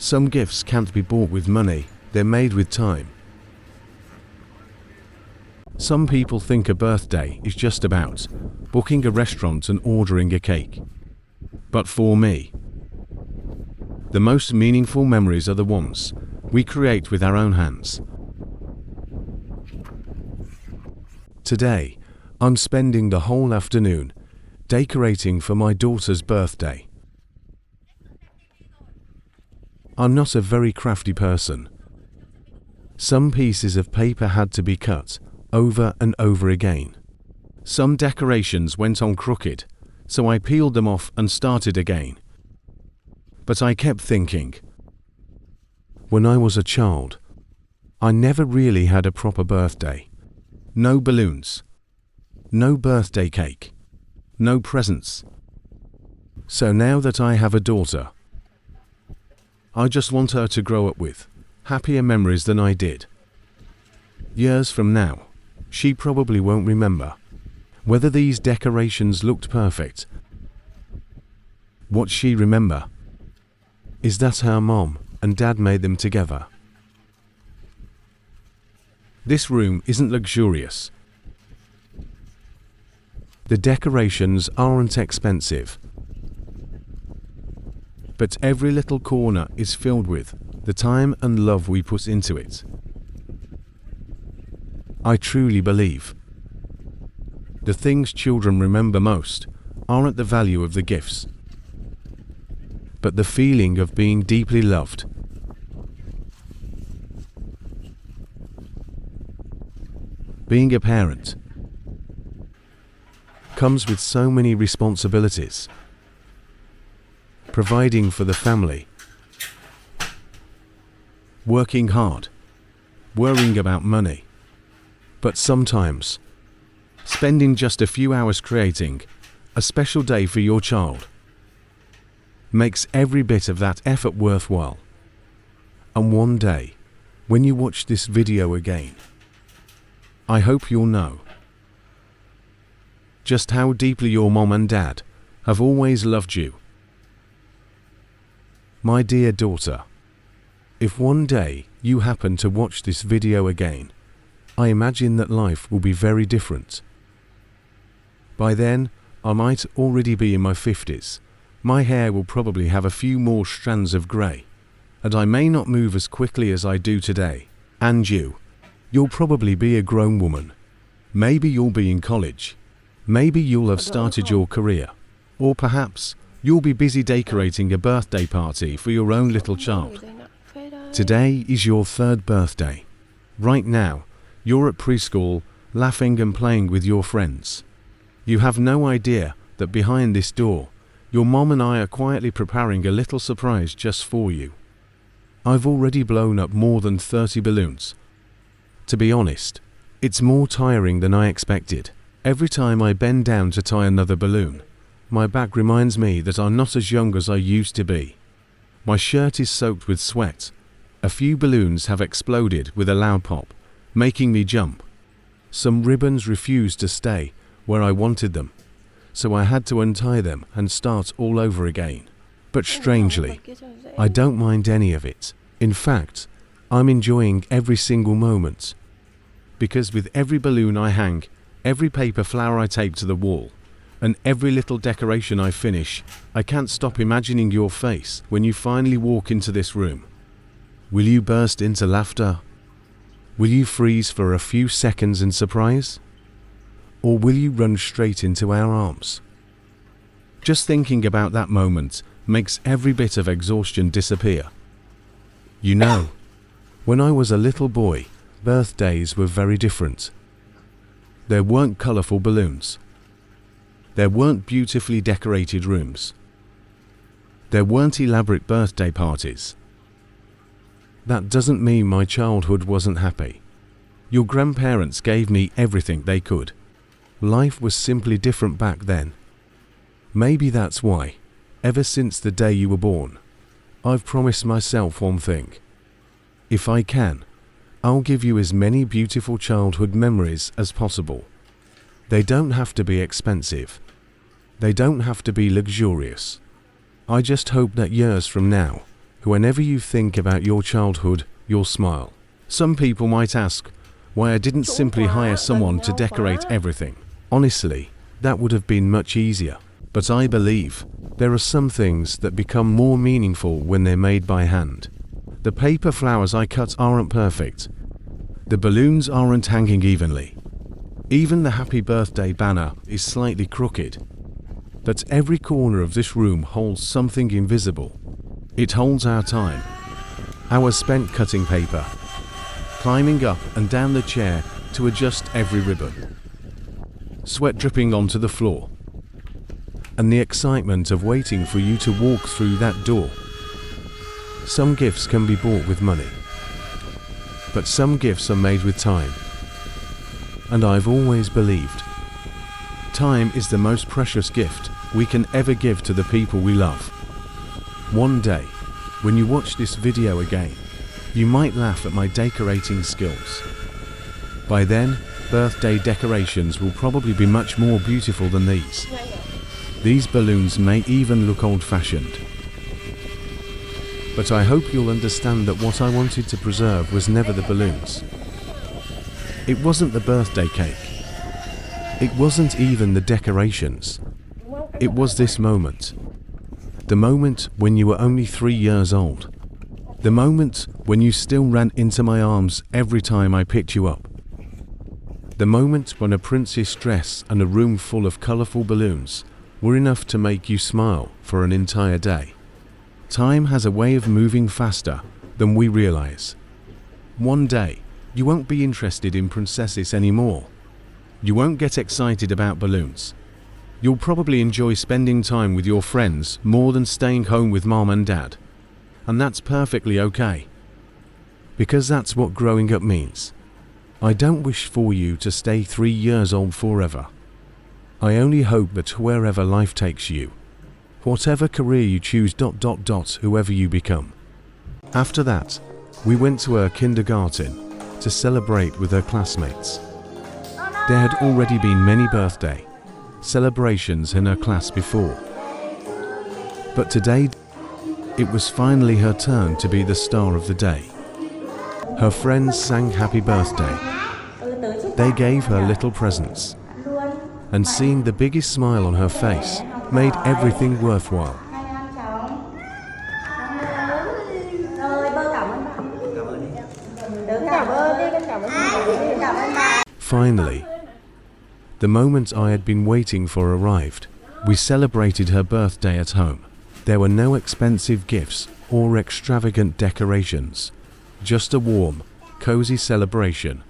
Some gifts can't be bought with money, they're made with time. Some people think a birthday is just about booking a restaurant and ordering a cake. But for me, the most meaningful memories are the ones we create with our own hands. Today, I'm spending the whole afternoon decorating for my daughter's birthday. I'm not a very crafty person. Some pieces of paper had to be cut over and over again. Some decorations went on crooked, so I peeled them off and started again. But I kept thinking, when I was a child, I never really had a proper birthday. No balloons, no birthday cake, no presents. So now that I have a daughter, I just want her to grow up with happier memories than I did. Years from now, she probably won't remember whether these decorations looked perfect. What she remember is that her mom and dad made them together. This room isn't luxurious. The decorations aren't expensive. But every little corner is filled with the time and love we put into it. I truly believe the things children remember most aren't the value of the gifts, but the feeling of being deeply loved. Being a parent comes with so many responsibilities. Providing for the family, working hard, worrying about money, but sometimes spending just a few hours creating a special day for your child makes every bit of that effort worthwhile. And one day, when you watch this video again, I hope you'll know just how deeply your mom and dad have always loved you. My dear daughter, if one day you happen to watch this video again, I imagine that life will be very different. By then, I might already be in my 50s. My hair will probably have a few more strands of grey, and I may not move as quickly as I do today. And you'll probably be a grown woman. Maybe you'll be in college. Maybe you'll have started your career. Or perhaps you'll be busy decorating a birthday party for your own little child. Today is your 3rd birthday. Right now, you're at preschool, laughing and playing with your friends. You have no idea that behind this door, your mom and I are quietly preparing a little surprise just for you. I've already blown up more than 30 balloons. To be honest, it's more tiring than I expected. Every time I bend down to tie another balloon, my back reminds me that I'm not as young as I used to be. My shirt is soaked with sweat. A few balloons have exploded with a loud pop, making me jump. Some ribbons refused to stay where I wanted them, so I had to untie them and start all over again. But strangely, I don't mind any of it. In fact, I'm enjoying every single moment. Because with every balloon I hang, every paper flower I tape to the wall, and every little decoration I finish, I can't stop imagining your face when you finally walk into this room. Will you burst into laughter? Will you freeze for a few seconds in surprise? Or will you run straight into our arms? Just thinking about that moment makes every bit of exhaustion disappear. You know, when I was a little boy, birthdays were very different. There weren't colourful balloons. There weren't beautifully decorated rooms. There weren't elaborate birthday parties. That doesn't mean my childhood wasn't happy. Your grandparents gave me everything they could. Life was simply different back then. Maybe that's why, ever since the day you were born, I've promised myself one thing. If I can, I'll give you as many beautiful childhood memories as possible. They don't have to be expensive. They don't have to be luxurious. I just hope that years from now, Whenever you think about your childhood, you'll smile. Some people might ask why I didn't simply hire someone to decorate everything. Honestly, that would have been much easier. But I believe there are some things that become more meaningful when they're made by hand. The paper flowers I cut aren't perfect. The balloons aren't hanging evenly. Even the happy birthday banner is slightly crooked. But every corner of this room holds something invisible. It holds our time, hours spent cutting paper, climbing up and down the chair to adjust every ribbon, sweat dripping onto the floor, and the excitement of waiting for you to walk through that door. Some gifts can be bought with money, but some gifts are made with time. And I've always believed time is the most precious gift we can ever give to the people we love. One day, when you watch this video again, you might laugh at my decorating skills. By then, birthday decorations will probably be much more beautiful than these. These balloons may even look old-fashioned. But I hope you'll understand that what I wanted to preserve was never the balloons. It wasn't the birthday cake. It wasn't even the decorations. It was this moment. The moment when you were only 3 years old. The moment when you still ran into my arms every time I picked you up. The moment when a princess dress and a room full of colourful balloons were enough to make you smile for an entire day. Time has a way of moving faster than we realise. One day, you won't be interested in princesses anymore. You won't get excited about balloons. You'll probably enjoy spending time with your friends more than staying home with mom and dad. And that's perfectly okay. Because that's what growing up means. I don't wish for you to stay 3 years old forever. I only hope that wherever life takes you, whatever career you choose, whoever you become. After that, we went to her kindergarten to celebrate with her classmates. There had already been many birthday celebrations in her class before. But today, it was finally her turn to be the star of the day. Her friends sang happy birthday. They gave her little presents. And seeing the biggest smile on her face made everything worthwhile. Finally, the moment I had been waiting for arrived. We celebrated her birthday at home. There were no expensive gifts or extravagant decorations, just a warm, cozy celebration,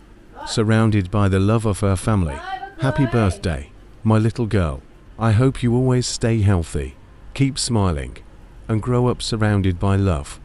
surrounded by the love of her family. Happy birthday, my little girl. I hope you always stay healthy, keep smiling, and grow up surrounded by love.